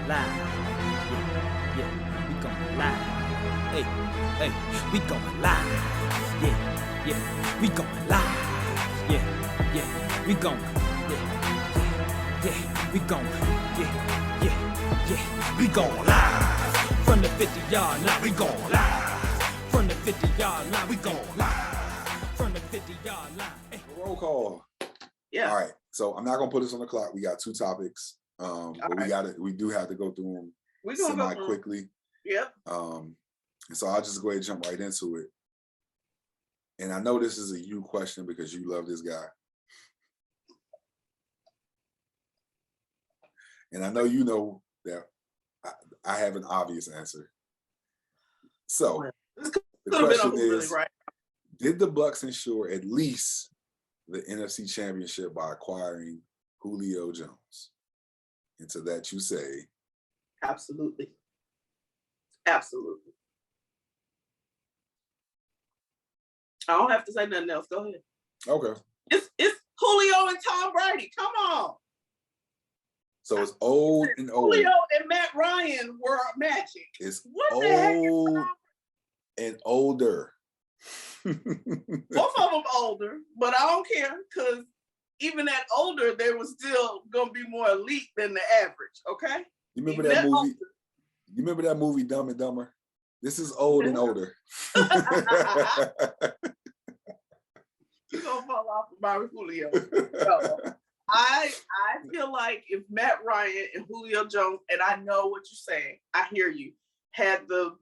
live. Yeah, we going live. Hey, we going live. Yeah, we going live. Yeah, we going. Yeah, we going. Yeah, we going live. From the 50-yard line, we going live. From the 50-yard line, we going live. From the 50-yard line. Hey. Roll call. Yeah. All right. So I'm not gonna put this on the clock. We got 2 topics. But we do have to go through them semi quickly. Yep. And so I'll just go ahead and jump right into it. And I know this is a you question because you love this guy. And I know you know that I have an obvious answer. So the question is, did the Bucs ensure at least the NFC Championship by acquiring Julio Jones? And to that you say, absolutely. I don't have to say nothing else. Go ahead. Okay. It's Julio and Tom Brady. Come on. So it's old and old. Julio and Matt Ryan were magic. It's what the heck is old and older. Both of them older, but I don't care because even at older, they were still gonna be more elite than the average. Okay. You remember that movie? Older. You remember that movie Dumb and Dumber? This is old and older. You're gonna fall off of my Julio. So, I feel like if Matt Ryan and Julio Jones, and I know what you're saying, I hear you, had the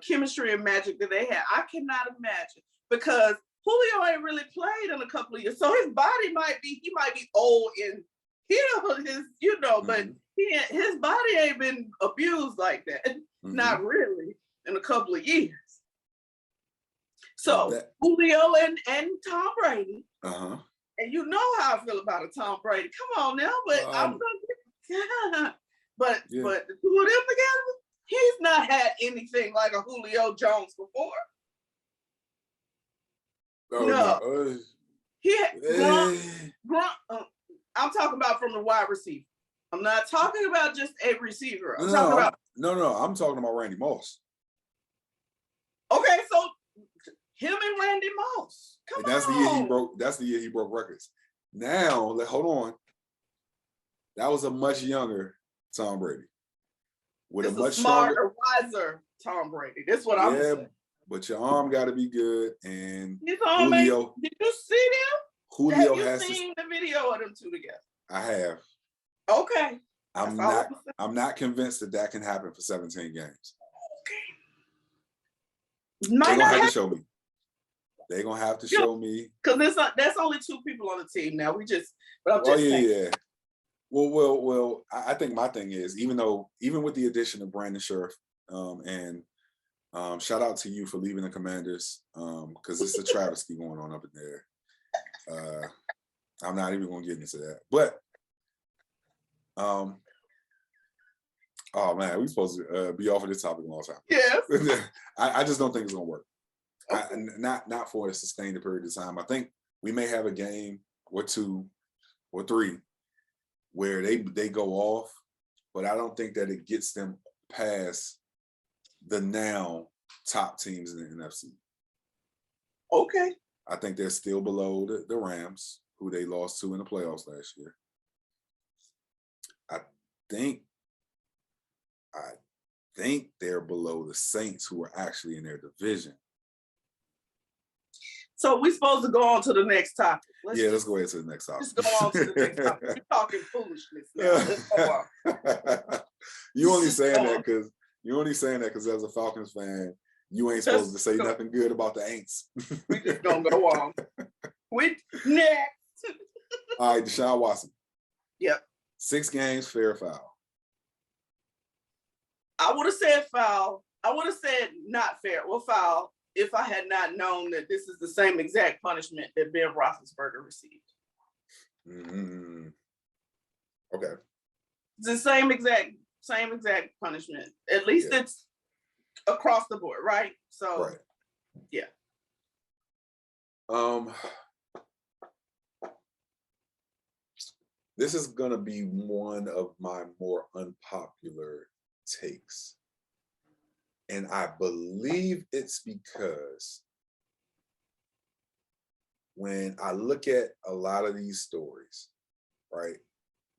chemistry and magic that they had, I cannot imagine, because Julio ain't really played in a couple of years, so his body might be old and but his body ain't been abused like that, not really, in a couple of years. So Julio and Tom Brady, and you know how I feel about a Tom Brady. Come on now, but I'm gonna but the two of them together, he's not had anything like a Julio Jones before. No. He had Gronk, I'm talking about from the wide receiver. I'm not talking about just a receiver. I'm talking about I'm talking about Randy Moss. Okay, so him and Randy Moss. That's the year he broke records. Now, hold on. That was a much younger Tom Brady. With a much smarter, wiser Tom Brady. That's what I'm saying. But your arm got to be good, and Julio. Did you see them? Julio have you seen the video of them two together? I have. Okay. I'm not convinced that can happen for 17 games. Okay. They're gonna have to show me. They're gonna have to show me. Because that's only 2 people on the team now. I'm just saying. Yeah. Well. I think my thing is, even with the addition of Brandon Scherff, and shout out to you for leaving the Commanders, because it's a travesty going on up in there. I'm not even gonna get into that, but oh man, we're supposed to be off of this topic a long time. Yes. I just don't think it's gonna work. Okay. Not for a sustained period of time. I think we may have a game or 2 or 3 where they go off, but I don't think that it gets them past the now top teams in the NFC. Okay. I think they're still below the Rams, who they lost to in the playoffs last year. I think they're below the Saints, who are actually in their division. So we're supposed to go on to the next topic. Let's go ahead to the next topic. Just go on to the next topic. We're talking foolishness now. Let's go on. You only saying that because as a Falcons fan, you ain't supposed to say nothing good about the Aints. We just gonna go on. Next. All right, Deshaun Watson. Yep. 6 games, fair or foul? I would have said foul. I would have said not fair. Well, foul, if I had not known that this is the same exact punishment that Ben Roethlisberger received. Okay. It's the same exact punishment. At least it's across the board, right? So, right. Yeah. This is gonna be one of my more unpopular takes. And I believe it's because when I look at a lot of these stories, right?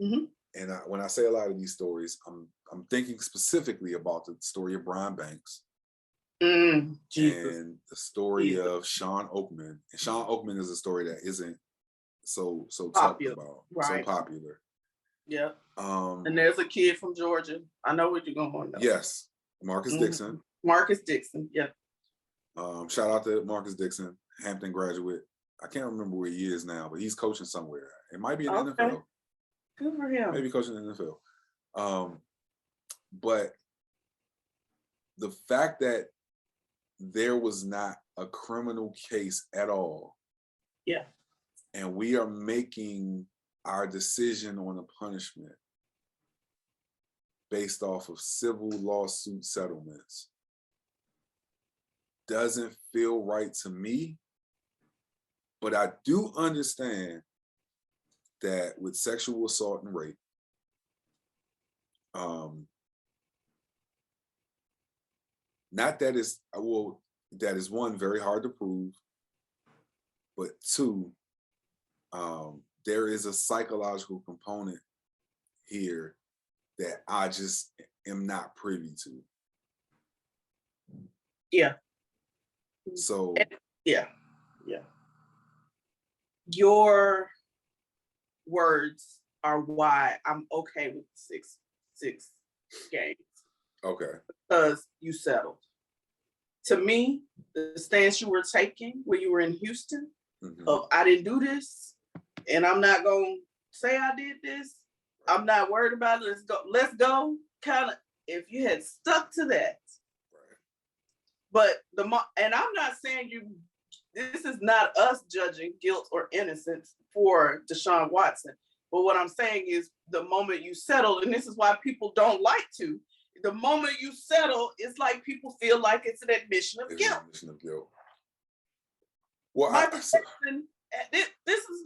Mhm. And when I say a lot of these stories, I'm thinking specifically about the story of Brian Banks Jesus. and the story Jesus. of Sean Oakman. And Sean Oakman is a story that isn't so talked Popular, about, right. so popular. Yeah. And there's a kid from Georgia. I know what you're going to. Yes, Marcus Dixon. Marcus Dixon. Yeah. Shout out to Marcus Dixon, Hampton graduate. I can't remember where he is now, but he's coaching somewhere. It might be in the NFL. Good for him. Maybe coaching in the NFL. But the fact that there was not a criminal case at all. Yeah. And we are making our decision on a punishment based off of civil lawsuit settlements doesn't feel right to me. But I do understand that with sexual assault and rape, not that is, well, that is one, very hard to prove, but two, there is a psychological component here that I just am not privy to. Yeah. So yeah. Your words are why I'm okay with six games. Okay. Because you settled. To me, the stance you were taking when you were in Houston of I didn't do this and I'm not gonna say I did this. I'm not worried about it. Let's go. Kind of, if you had stuck to that. But and I'm not saying this is not us judging guilt or innocence for Deshaun Watson. But what I'm saying is the moment you settle, and this is why people don't like to, the moment you settle, it's like people feel like it's an admission of guilt. Well, this is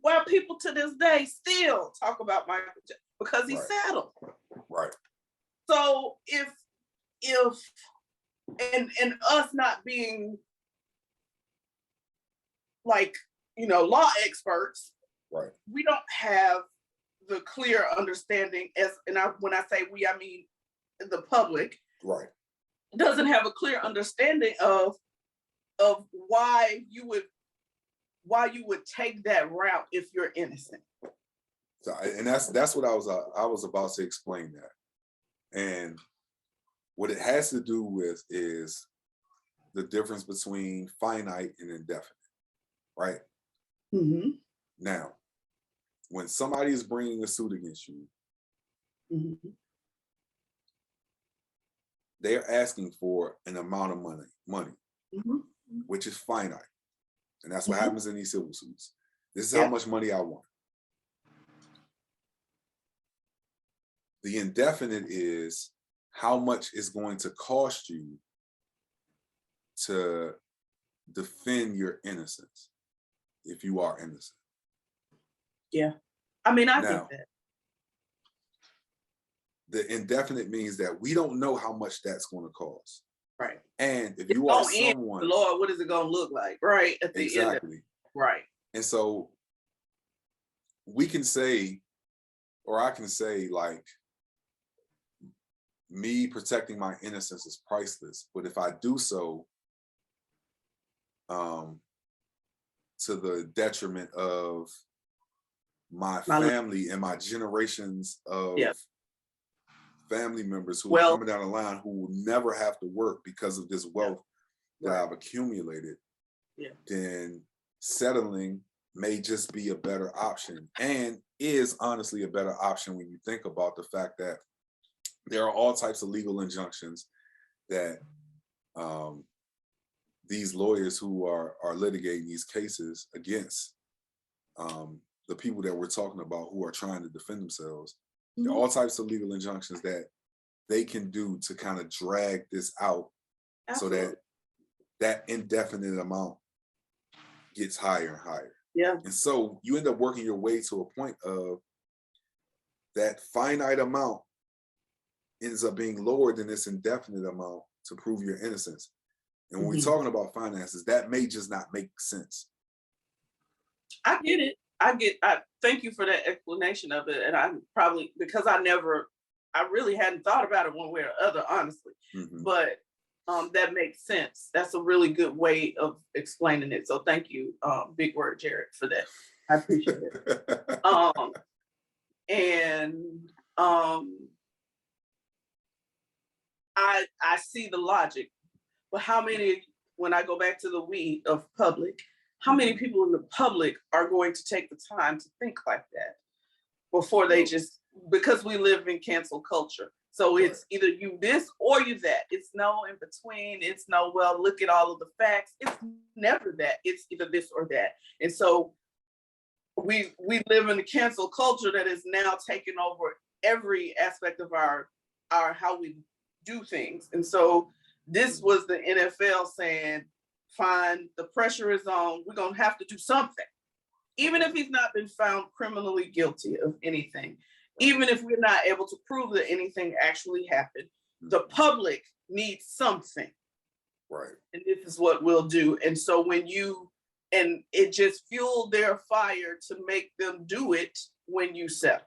why people to this day still talk about Michael Jackson, because he settled. Right. So if and us not being like, law experts, right, we don't have the clear understanding when I say we, I mean the public, right, doesn't have a clear understanding of why you would take that route if you're innocent. So, and that's what I was about to explain that. And what it has to do with is the difference between finite and indefinite, right? Mm-hmm. Now, when somebody is bringing a suit against you, mm-hmm. they're asking for an amount of money, mm-hmm. which is finite. And that's what mm-hmm. happens in these civil suits. This is how much money I want. The indefinite is how much it's going to cost you to defend your innocence if you are innocent. Yeah. I mean, I get that. The indefinite means that we don't know how much that's going to cost. Right. And if you are someone, Lord, what is it going to look like? Right. At the end. Right. And so we can say, or I can say, like, me protecting my innocence is priceless. But if I do so to the detriment of my family and my generations of family members who are coming down the line who will never have to work because of this wealth that I've accumulated, then settling may just be a better option, and is honestly a better option when you think about the fact that there are all types of legal injunctions that these lawyers who are litigating these cases against the people that we're talking about who are trying to defend themselves. There are all types of legal injunctions that they can do to kind of drag this out. Absolutely. So that indefinite amount gets higher and higher. Yeah. And so you end up working your way to a point of that finite amount ends up being lower than this indefinite amount to prove your innocence. And when we're talking about finances, that may just not make sense. I get it. I thank you for that explanation of it. And I probably, because I really hadn't thought about it one way or other, honestly. But that makes sense. That's a really good way of explaining it. So thank you, big word, Jarrett, for that. I appreciate it. I see the logic, but how many, when I go back to the we of public, how many people in the public are going to take the time to think like that before they just, because we live in cancel culture. So it's either you this or you that. It's no in between. It's no, well, look at all of the facts. It's never that. It's either this or that. And so we live in the cancel culture that is now taking over every aspect of our how we do things. And so this was the NFL saying, fine, the pressure is on. We're going to have to do something. Even if he's not been found criminally guilty of anything, even if we're not able to prove that anything actually happened, the public needs something. Right. And this is what we'll do. And so and it just fueled their fire to make them do it when you settle.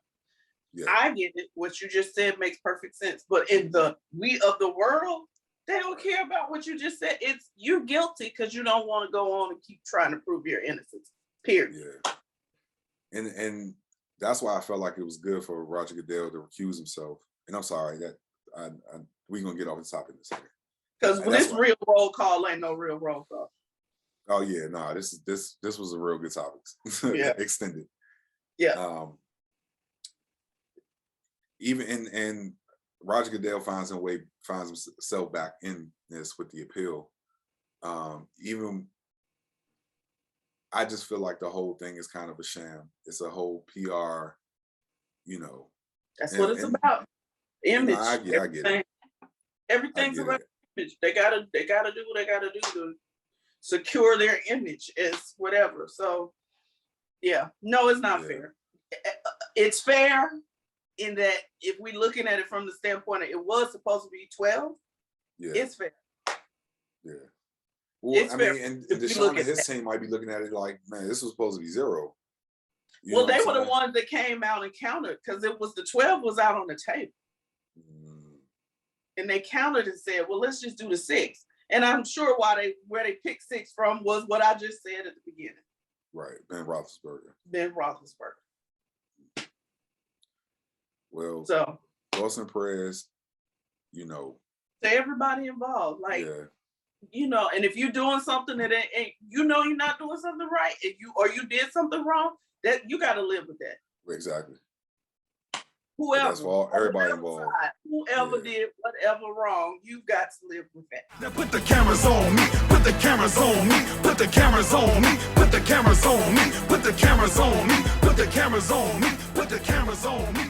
Yeah. I get it. What you just said makes perfect sense. But in the we of the world, they don't care about what you just said. It's you're guilty because you don't want to go on and keep trying to prove your innocence. Period. Yeah. And that's why I felt like it was good for Roger Goodell to recuse himself. And I'm sorry that we're gonna get off the topic in a second. Because this real roll call ain't no real roll call. Oh yeah, no, this was a real good topic. Yeah. Extended. Yeah. Even and Roger Goodell finds himself back in this with the appeal. Even I just feel like the whole thing is kind of a sham. It's a whole PR, That's what it's about. Image. I get it. Everything's about image. They gotta do what they gotta do to secure their image as whatever. So yeah, no, it's not fair. It's fair in that if we're looking at it from the standpoint of it was supposed to be 12, it's fair. Yeah. Well, I mean, and Deshaun and his team might be looking at it like, man, this was supposed to be 0. Well, they were the ones that came out and countered because it was the 12 was out on the table. And they countered and said, well, let's just do the 6. And I'm sure where they picked 6 from was what I just said at the beginning. Right, Ben Roethlisberger. Well, so thoughts and prayers, to everybody involved, and if you're doing something that ain't, you're not doing something right, or you did something wrong, that you got to live with that. Exactly. Whoever, that's for everybody involved. Whoever did whatever wrong, you've got to live with that. Now put the cameras on me, put the cameras on me, put the cameras on me, put the cameras on me, put the cameras on me, put the cameras on me, put the cameras on me.